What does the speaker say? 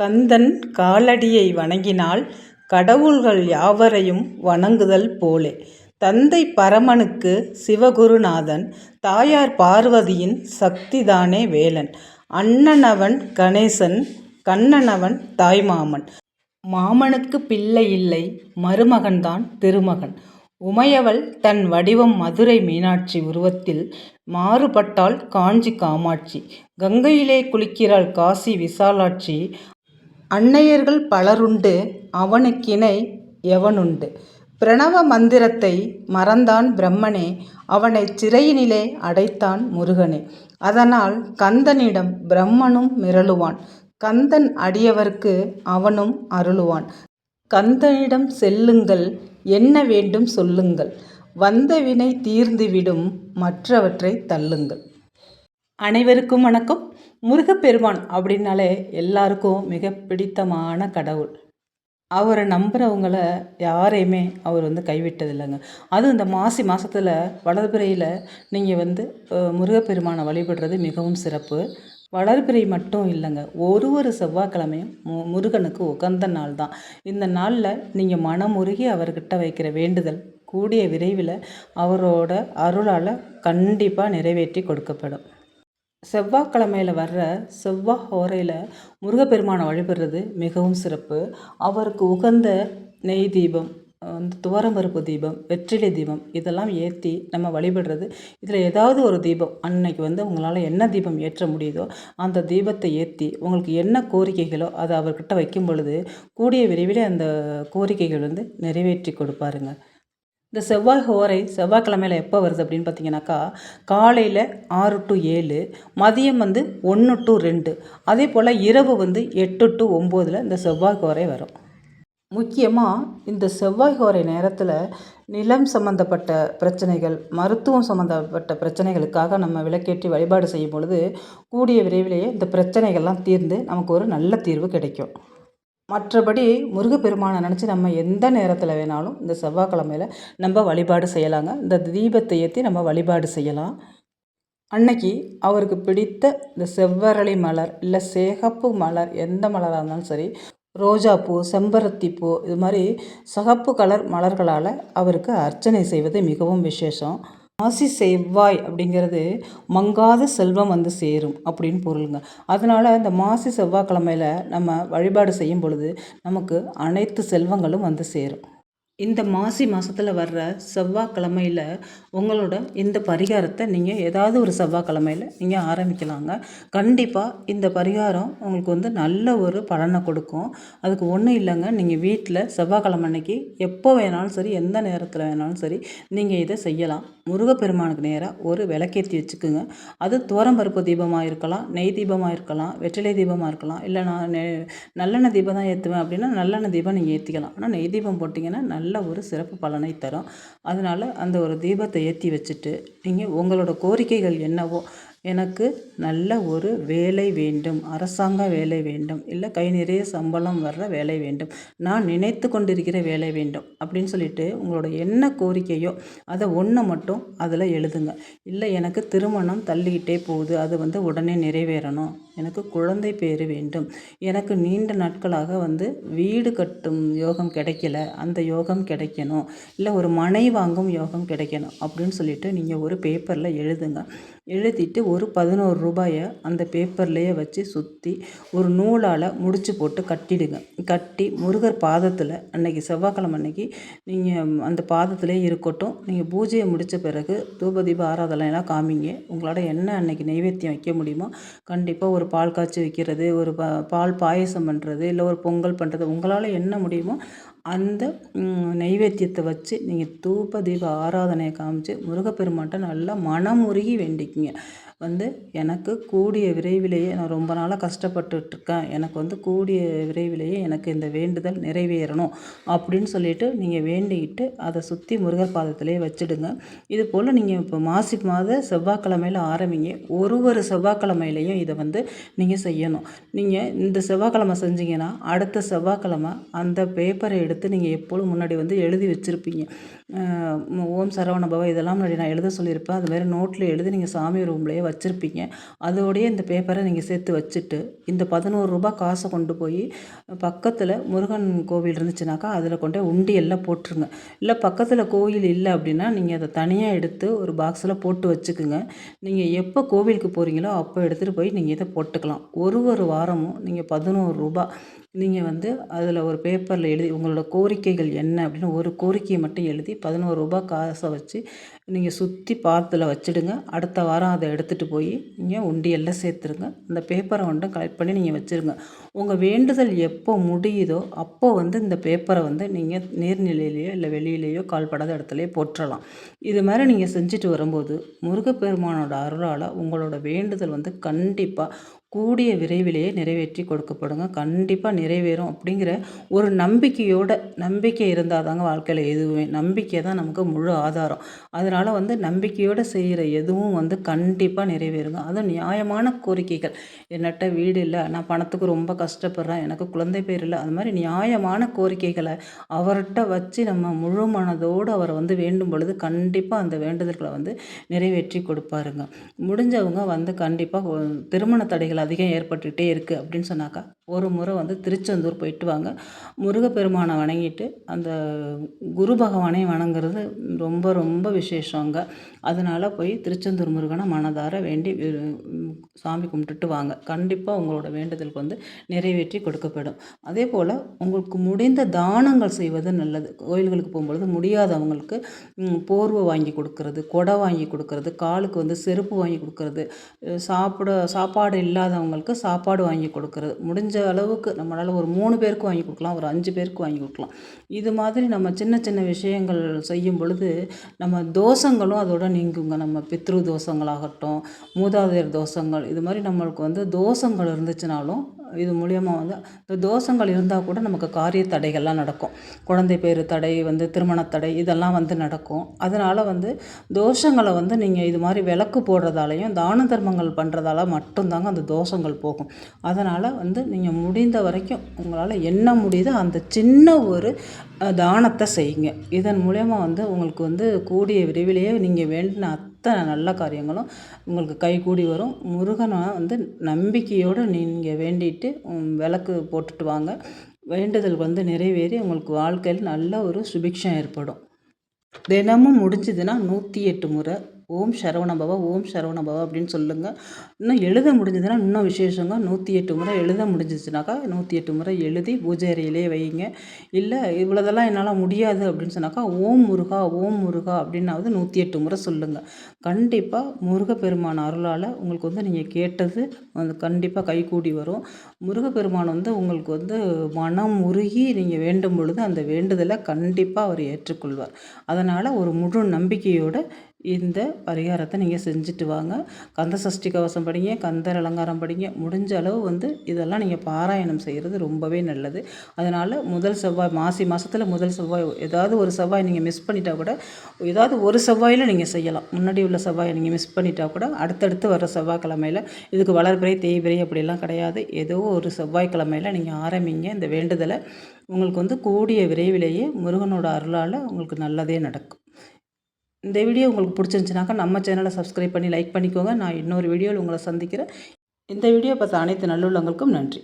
கந்தன் காலடியை வணங்கினால் கடவுள்கள் யாவரையும் வணங்குதல் போலே. தந்தை பரமனுக்கு சிவகுருநாதன், தாயார் பார்வதியின் சக்திதானே வேலன். அண்ணனவன் கணேசன், கண்ணனவன் தாய்மாமன். மாமனுக்கு பிள்ளை இல்லை, மருமகன்தான் திருமகன். உமையவள் தன் வடிவம் மதுரை மீனாட்சி உருவத்தில் மாறுபட்டாள் காஞ்சி காமாட்சி. கங்கையிலே குளிக்கிறாள் காசி விசாலாட்சி. அன்னையர்கள் பலருண்டு, அவனுக்கிணை எவனுண்டு? பிரணவ மந்திரத்தை மறந்தான் பிரம்மனே, அவனைச் சிறையினிலே அடைத்தான் முருகனே. அதனால் கந்தனிடம் பிரம்மனும் மிரளுவான், கந்தன் அடியவர்க்கு அவனும் அருளுவான். கந்தனிடம் செல்லுங்கள், என்ன வேண்டும் சொல்லுங்கள், வந்த வினை தீர்ந்துவிடும், மற்றவற்றை தள்ளுங்கள். அனைவருக்கும் வணக்கம். முருகப்பெருமான் அப்படின்னாலே எல்லாருக்கும் மிக பிடித்தமான கடவுள். அவரை நம்புகிறவங்கள யாரையுமே அவர் கைவிட்டதில்லைங்க. அதுவும் இந்த மாசி மாதத்தில் வளர்பிறையில் நீங்கள் முருகப்பெருமானை வழிபடுறது மிகவும் சிறப்பு. வளர்பிறை மட்டும் இல்லைங்க, ஒரு செவ்வாய்க்கிழமையும் முருகனுக்கு உகந்த நாள் தான். இந்த நாளில் நீங்கள் மனமுருகி அவர்கிட்ட வைக்கிற வேண்டுதல் கூடிய விரைவில் அவரோட அருளால் கண்டிப்பாக நிறைவேற்றி கொடுக்கப்படும். செவ்வாய்க்கிழமையில் வர்ற செவ்வாய் ஹோரையில் முருகப்பெருமானை வழிபடுறது மிகவும் சிறப்பு. அவருக்கு உகந்த நெய் தீபம், துவரம்பருப்பு தீபம், வெற்றிலை தீபம் இதெல்லாம் ஏற்றி நம்ம வழிபடுறது. இதில் ஏதாவது ஒரு தீபம் அன்னைக்கு உங்களால் என்ன தீபம் ஏற்ற முடியுதோ அந்த தீபத்தை ஏற்றி உங்களுக்கு என்ன கோரிக்கைகளோ அதை அவர்கிட்ட வைக்கும் பொழுது கூடிய விரைவில் அந்த கோரிக்கைகள் நிறைவேற்றி கொடுப்பாருங்க. இந்த செவ்வாய் ஹோரை செவ்வாய்க்கிழமையில் எப்போ வருது அப்படின்னு பார்த்தீங்கன்னாக்கா, காலையில் 6 to 7, மதியம் 1 to 2, அதே போல் இரவு 8 to 9 இந்த செவ்வாய் ஹோரை வரும். முக்கியமாக இந்த செவ்வாய் ஹோரை நேரத்தில் நிலம் சம்மந்தப்பட்ட பிரச்சனைகள், மருத்துவம் சம்மந்தப்பட்ட பிரச்சனைகளுக்காக நம்ம விளக்கேற்றி வழிபாடு செய்யும் பொழுது கூடிய விரைவிலேயே இந்த பிரச்சனைகள்லாம் தீர்ந்து நமக்கு ஒரு நல்ல தீர்வு கிடைக்கும். மற்றபடி முருகப்பெருமானை நினச்சி நம்ம எந்த நேரத்தில் வேணாலும் இந்த செவ்வாய்க்கிழமையில் நம்ம வழிபாடு செய்யலாங்க. இந்த தீபத்தை ஏற்றி நம்ம வழிபாடு செய்யலாம். அன்னைக்கு அவருக்கு பிடித்த இந்த செவ்வரளி மலர் இல்லை சிகப்பு மலர், எந்த மலராக இருந்தாலும் சரி, ரோஜாப்பூ, செம்பருத்திப்பூ, இது மாதிரி சிகப்பு கலர் மலர்களால் அவருக்கு அர்ச்சனை செய்வது மிகவும் விசேஷம். மாசி செவ்வாய் அப்படிங்கிறது மங்காத செல்வம் சேரும் அப்படின்னு பொருளுங்க. அதனால் இந்த மாசி செவ்வாய்க்கிழமையில் நம்ம வழிபாடு செய்யும் பொழுது நமக்கு அனைத்து செல்வங்களும் சேரும். இந்த மாசி மாதத்தில் வர்ற செவ்வாய்க்கிழமையில் உங்களோட இந்த பரிகாரத்தை நீங்கள் ஏதாவது ஒரு செவ்வாய்க்கிழமையில் நீங்கள் ஆரம்பிக்கலாங்க. கண்டிப்பாக இந்த பரிகாரம் உங்களுக்கு நல்ல ஒரு பலனை கொடுக்கும். அதுக்கு ஒன்றும் இல்லைங்க, நீங்கள் வீட்டில் செவ்வாய்க்கிழமை அன்னைக்கு எப்போ வேணாலும் சரி, எந்த நேரத்தில் வேணாலும் சரி நீங்கள் இதை செய்யலாம். முருகப்பெருமானுக்கு நேராக ஒரு விளக்கேற்றி வச்சுக்குங்க. அது துவரம்பருப்பு தீபமாக இருக்கலாம், நெய் தீபமாக இருக்கலாம், வெற்றிலை தீபமாக இருக்கலாம். இல்லை நான் நல்லெண்ணெய் தீபம் தான் ஏற்றுவேன் அப்படின்னா நல்லெண்ணெய் தீபம் நீங்கள் ஏற்றிக்கலாம். ஆனால் நெய் தீபம் போட்டிங்கன்னா நல்ல ஒரு சிறப்பு பலனை தரும். அதனால் அந்த ஒரு தீபத்தை ஏற்றி வச்சுட்டு நீங்கள் உங்களோட கோரிக்கைகள் என்னவோ, எனக்கு நல்ல ஒரு வேலை வேண்டும், அரசாங்க வேலை வேண்டும், இல்லை கை நிறைய சம்பளம் வர்ற வேலை வேண்டும், நான் நினைத்து கொண்டிருக்கிற வேலை வேண்டும் அப்படின்னு சொல்லிட்டு உங்களோட என்ன கோரிக்கையோ அதை ஒன்று மட்டும் அதில் எழுதுங்க. இல்லை எனக்கு திருமணம் தள்ளிக்கிட்டே போகுது, அது உடனே நிறைவேறணும், எனக்கு குழந்தை பேர் வேண்டும், எனக்கு நீண்ட நாட்களாக வீடு கட்டும் யோகம் கிடைக்கல, அந்த யோகம் கிடைக்கணும், இல்லை ஒரு மனை வாங்கும் யோகம் கிடைக்கணும் அப்படின்னு சொல்லிட்டு நீங்கள் ஒரு பேப்பரில் எழுதுங்க. எழுதிட்டு ஒரு 11 ரூபாயை அந்த பேப்பர்லேயே வச்சு சுற்றி ஒரு நூலால் முடிச்சு போட்டு கட்டிடுங்க. கட்டி முருகர் பாதத்தில் அன்னைக்கு செவ்வாய்க்கிழமை அன்னைக்கு நீங்கள் அந்த பாதத்திலே இருக்கட்டும். நீங்கள் பூஜையை முடித்த பிறகு தூப தீப ஆராதனைலாம் காமிங்க. உங்களோட என்ன அன்னைக்கு நைவேத்தியம் வைக்க முடியுமோ கண்டிப்பாக ஒரு பால் காய்ச்சி வைக்கிறது, ஒரு பால் பாயசம் பண்ணுறது, இல்லை ஒரு பொங்கல் பண்ணுறது, உங்களால் என்ன முடியுமோ அந்த நைவேத்தியத்தை வச்சு நீங்கள் தூப தீப ஆராதனையை காமிச்சு முருகப்பெருமான்கிட்ட நல்லா மனமுருகி வேண்டிக்கிங்க. எனக்கு கூடிய விரைவிலேயே, நான் ரொம்ப நாளாக கஷ்டப்பட்டுட்ருக்கேன், எனக்கு கூடிய விரைவிலேயே எனக்கு இந்த வேண்டுதல் நிறைவேறணும் அப்படின்னு சொல்லிட்டு நீங்கள் வேண்டிக்கிட்டு அதை சுற்றி முருகர் பாதத்திலே வச்சுடுங்க. இது போல் நீங்கள் இப்போ மாசி மாத செவ்வாய்க்கிழமையில் ஆரம்பிங்க. ஒரு செவ்வாய்க்கிழமையிலையும் இதை நீங்கள் செய்யணும். நீங்கள் இந்த செவ்வாய்க்கிழமை செஞ்சீங்கன்னா அடுத்த செவ்வாய்க்கிழமை அந்த பேப்பரை எடுத்து நீங்கள் எப்போதும் முன்னாடி எழுதி வச்சுருப்பீங்க. ஓம் சரவண பவ இதெல்லாம் முன்னாடி நான் எழுத சொல்லியிருப்பேன். அதுமாதிரி நோட்டில் எழுதி நீங்கள் சாமி ரூம்லேயே வச்சுருப்பீங்க. அதோடையே இந்த பேப்பரை நீங்கள் சேர்த்து வச்சுட்டு இந்த 11 ரூபாய் காசை கொண்டு போய் பக்கத்தில் முருகன் கோவில் இருந்துச்சுனாக்கா அதில் கொண்டு போய் உண்டியலில் போட்டுருங்க. இல்லை பக்கத்தில் கோயில் இல்லை அப்படின்னா நீங்கள் அதை தனியாக எடுத்து ஒரு பாக்ஸில் போட்டு வச்சுக்குங்க. நீங்கள் எப்போ கோவிலுக்கு போகிறீங்களோ அப்போ எடுத்துகிட்டு போய் நீங்கள் இதை போட்டுக்கலாம். ஒரு வாரமும் நீங்கள் 11 ரூபாய் நீங்கள் வந்து அதில் ஒரு பேப்பரில் எழுதி உங்களோட கோரிக்கைகள் என்ன அப்படின்னு ஒரு கோரிக்கையை மட்டும் எழுதி 11 ரூபாய் காசை வச்சு நீங்கள் சுற்றி பாத்தில் வச்சுடுங்க. அடுத்த வாரம் அதை எடுத்துகிட்டு போய் நீங்கள் உண்டியலில் சேர்த்துருங்க. அந்த பேப்பரை மட்டும் கலெக்ட் பண்ணி நீங்கள் வச்சுருங்க. உங்கள் வேண்டுதல் எப்போ முடியுதோ அப்போ வந்து இந்த பேப்பரை வந்து நீங்கள் நீர்நிலையிலையோ இல்லை வெளியிலேயோ கால்படாத இடத்துலையோ போட்டுடலாம். இது மாதிரி நீங்கள் செஞ்சுட்டு வரும்போது முருகப்பெருமானோட அருளால் உங்களோட வேண்டுதல் வந்து கண்டிப்பாக கூடிய விரைவிலேயே நிறைவேற்றி கொடுக்கப்படுங்க. கண்டிப்பாக நிறைவேறும் அப்படிங்கிற ஒரு நம்பிக்கை இருந்தால் தாங்க வாழ்க்கையில் எதுவுமே. நம்பிக்கை தான் நமக்கு முழு ஆதாரம். அதனால் வந்து நம்பிக்கையோடு செய்கிற எதுவும் வந்து கண்டிப்பாக நிறைவேறுங்க. அதுவும் நியாயமான கோரிக்கைகள். என்னட்ட வீடு இல்லை, நான் பணத்துக்கு ரொம்ப கஷ்டப்படுறேன், எனக்கு குழந்தை பேர் இல்லை, அது மாதிரி நியாயமான கோரிக்கைகளை அவர்கிட்ட வச்சு நம்ம முழு மனதோடு அவரை வந்து வேண்டும் பொழுது கண்டிப்பாக அந்த வேண்டுதல்களை வந்து நிறைவேற்றி கொடுப்பாருங்க. முடிஞ்சவங்க வந்து கண்டிப்பாக திருமண தடைகள் அதிகம் ஏற்பட்டுகிட்டே இருக்குது அப்படின்னு சொன்னாக்கா ஒரு முறை வந்து திருச்செந்தூர் போயிட்டு வாங்க. முருகப்பெருமானை வணங்கிட்டு அந்த குரு பகவானை வணங்குறது ரொம்ப ரொம்ப விசேஷங்க. அதனால் போய் திருச்செந்தூர் முருகனை மனதார வேண்டி சாமி கும்பிட்டுட்டு வாங்க. கண்டிப்பாக உங்களோட வேண்டுதலுக்கு வந்து நிறைவேற்றி கொடுக்கப்படும். அதே போல் உங்களுக்கு முடிந்த தானங்கள் செய்வது நல்லது. கோயில்களுக்கு போகும்பொழுது முடியாதவங்களுக்கு போர்வை வாங்கி கொடுக்கறது, கொடை வாங்கி கொடுக்கறது, காலுக்கு வந்து செருப்பு வாங்கி கொடுக்கறது, சாப்பாடு இல்லாதவங்களுக்கு சாப்பாடு வாங்கி கொடுக்கறது, முடிஞ்ச அளவுக்கு நம்மளால் ஒரு 3 பேருக்கு வாங்கி கொடுக்கலாம், ஒரு 5 பேருக்கு வாங்கி கொடுக்கலாம். இது மாதிரி நம்ம சின்ன சின்ன விஷயங்கள் செய்யும் பொழுது நம்ம தோஷங்களும் அதோட நீங்குங்க. நம்ம பித்ரு தோஷங்களாகட்டும், மூதாதையர் தோஷங்கள், இது மாதிரி நம்மளுக்கு வந்து தோஷங்கள் இருந்துச்சுனாலும் இது மூலியமாக வந்து இந்த தோஷங்கள் இருந்தால் கூட நமக்கு காரிய தடைகள்லாம் நடக்கும். குழந்தை பேர் தடை வந்து திருமண தடை இதெல்லாம் வந்து நடக்கும். அதனால் வந்து தோஷங்களை வந்து நீங்கள் இது மாதிரி விளக்கு போடுறதாலையும் தான தர்மங்கள் பண்ணுறதால மட்டும்தாங்க அந்த தோஷங்கள் போகும். அதனால் வந்து நீங்கள் முடிந்த வரைக்கும் உங்களால் என்ன முடியுதோ அந்த சின்ன ஒரு தானத்தை செய்யுங்க. இதன் மூலயமா வந்து உங்களுக்கு வந்து கூடிய விரைவிலேயே நீங்கள் வேண்டின அத்தனை நல்ல காரியங்களும் உங்களுக்கு கைகூடி வரும். முருகனை வந்து நம்பிக்கையோடு நீங்கள் வேண்டிட்டு விளக்கு போட்டுட்டு வாங்க. வேண்டுதல் வந்து நிறைவேறி உங்களுக்கு வாழ்க்கையில் நல்ல ஒரு சுபிக்ஷம் ஏற்படும். தினமும் முடிஞ்சதுன்னா 108 முறை ஓம் சரவணபவ ஓம் சரவணபவ அப்படின்னு சொல்லுங்கள். இன்னும் எழுத முடிஞ்சதுன்னா இன்னும் விசேஷங்க. 108 முறை எழுத முடிஞ்சிச்சுனாக்கா 108 முறை எழுதி பூஜை அறையிலே வைங்க. இல்லை இவ்வளோதெல்லாம் என்னால் முடியாது அப்படின்னு சொன்னாக்கா ஓம் முருகா அப்படின்னாவது 108 முறை சொல்லுங்கள். கண்டிப்பாக முருகப்பெருமான் அருளால் உங்களுக்கு வந்து நீங்கள் கேட்டது வந்து கண்டிப்பாக கைகூடி வரும். முருகப்பெருமான் வந்து உங்களுக்கு வந்து மனம் உருகி நீங்கள் வேண்டும் பொழுது அந்த வேண்டுதலை கண்டிப்பாக அவர் ஏற்றுக்கொள்வார். அதனால் ஒரு முழு நம்பிக்கையோடு இந்த பரிகாரத்தை நீங்கள் செஞ்சுட்டு வாங்க. கந்த சஷ்டி கவசம் படிங்க, கந்தர் அலங்காரம் படிங்க. முடிஞ்ச அளவு வந்து இதெல்லாம் நீங்கள் பாராயணம் செய்கிறது ரொம்பவே நல்லது. அதனால் முதல் செவ்வாய் மாதத்தில் முதல் செவ்வாய் ஏதாவது ஒரு செவ்வாய் நீங்கள் மிஸ் பண்ணிட்டா கூட ஏதாவது ஒரு செவ்வாயில் நீங்கள் செய்யலாம். முன்னாடி உள்ள செவ்வாயை நீங்கள் மிஸ் பண்ணிட்டா கூட அடுத்தடுத்து வர செவ்வாய்க்கிழமையில் இதுக்கு வளர்பிறை தேய்பிறை அப்படிலாம் கிடையாது. ஏதோ ஒரு செவ்வாய்க்கிழமையில் நீங்கள் ஆரம்பிங்க இந்த வேண்டுதலை. உங்களுக்கு வந்து கூடிய விரைவிலேயே முருகனோட அருளால் உங்களுக்கு நல்லதே நடக்கும். இந்த வீடியோ உங்களுக்கு பிடிச்சிருந்துச்சுனாக்கா நம்ம சேனலை சப்ஸ்கிரைப் பண்ணி லைக் பண்ணிக்கோங்க. நான் இன்னொரு வீடியோவில் உங்களை சந்திக்கிறேன். இந்த வீடியோ பார்த்த அனைத்து நல்லுள்ளங்களுக்கும் நன்றி.